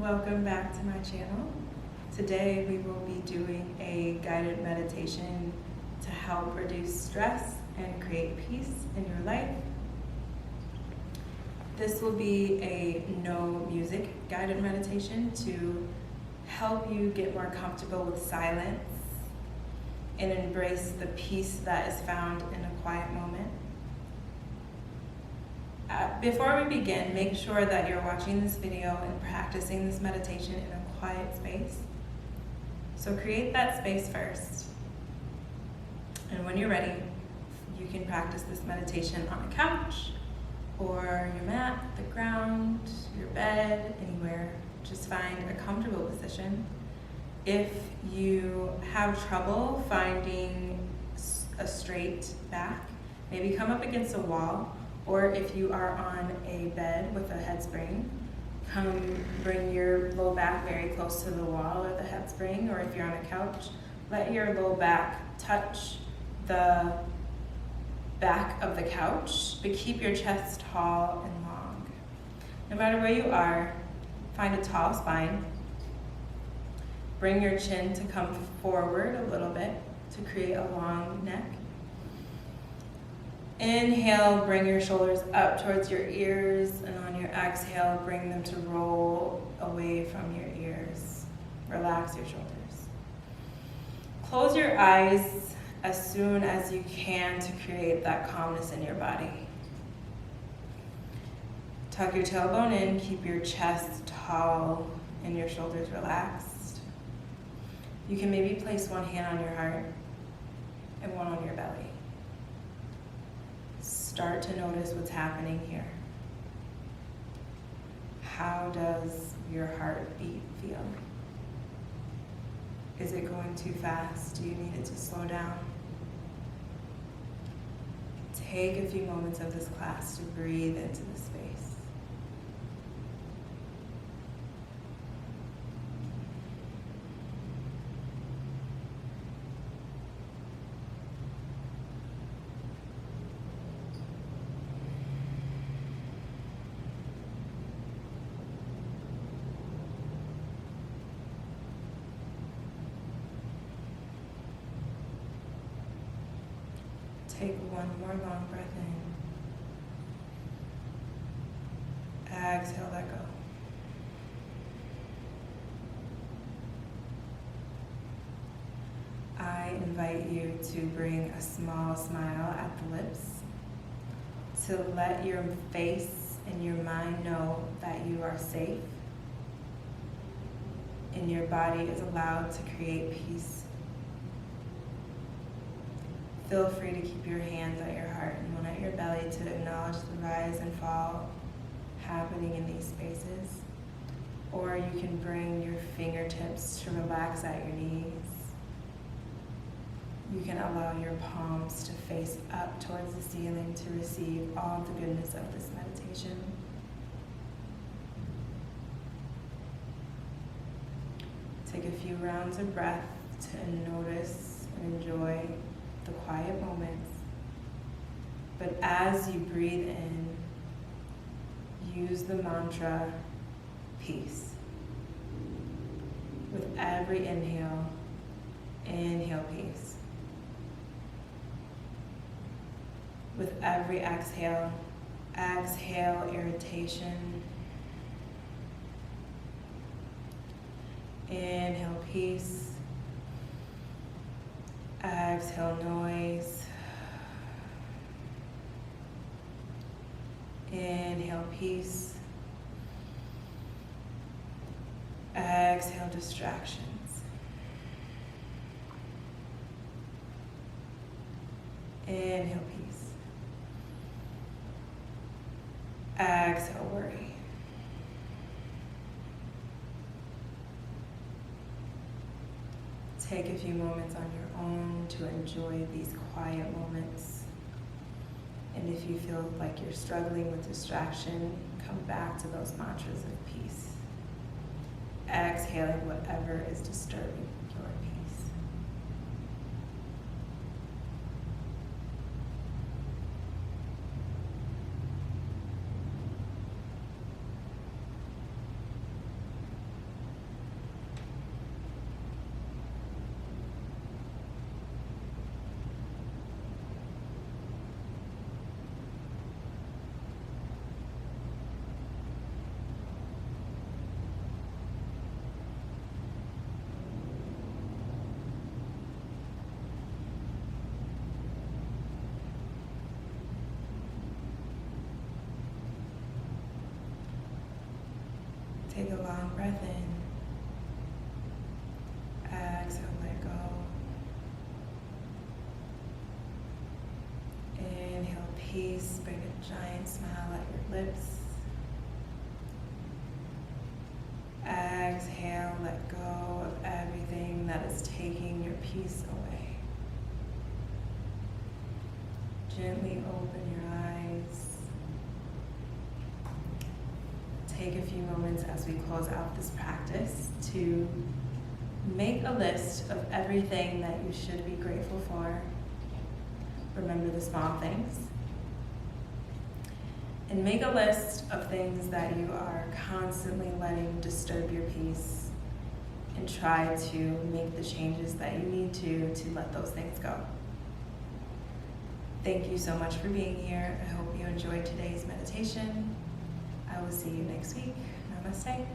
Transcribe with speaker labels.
Speaker 1: Welcome back to my channel. Today we will be doing a guided meditation to help reduce stress and create peace in your life. This will be a no music guided meditation to help you get more comfortable with silence and embrace the peace that is found in a quiet moment. Before we begin, make sure that you're watching this video and practicing this meditation in a quiet space. So create that space first. And when you're ready, you can practice this meditation on a couch or your mat, the ground, your bed, anywhere. Just find a comfortable position. If you have trouble finding a straight back, maybe come up against a wall. Or if you are on a bed with a head spring, bring your low back very close to the wall or the head spring. Or if you're on a couch, let your low back touch the back of the couch, but keep your chest tall and long. No matter where you are, find a tall spine. Bring your chin to come forward a little bit to create a long neck. Inhale, bring your shoulders up towards your ears, and on your exhale, bring them to roll away from your ears. Relax your shoulders. Close your eyes as soon as you can to create that calmness in your body. Tuck your tailbone in, keep your chest tall and your shoulders relaxed. You can maybe place one hand on your heart and one on your belly. Start to notice what's happening here. How does your heartbeat feel? Is it going too fast? Do you need it to slow down? Take a few moments of this class to breathe into the space. Take one more long breath in. Exhale, let go. I invite you to bring a small smile at the lips, to let your face and your mind know that you are safe and your body is allowed to create peace. Feel free to keep your hands at your heart and one at your belly to acknowledge the rise and fall happening in these spaces. Or you can bring your fingertips to relax at your knees. You can allow your palms to face up towards the ceiling to receive all the goodness of this meditation. Take a few rounds of breath to notice and enjoy the quiet moments. But as you breathe in, use the mantra, peace. With every inhale, inhale peace. With every exhale, exhale irritation. Inhale peace. Exhale noise. Inhale peace. Exhale distractions. Inhale peace. Exhale worry. Take a few moments on your own to enjoy these quiet moments. And if you feel like you're struggling with distraction, come back to those mantras of peace. Exhaling whatever is disturbing your peace. Take a long breath in. Exhale, let go. Inhale, peace. Bring a giant smile at your lips. Exhale, let go of everything that is taking your peace away. Gently open your eyes. Take a few moments as we close out this practice to make a list of everything that you should be grateful for. Remember the small things. And make a list of things that you are constantly letting disturb your peace, and try to make the changes that you need to let those things go. Thank you so much for being here. I hope you enjoyed today's meditation. I will see you next week. Namaste.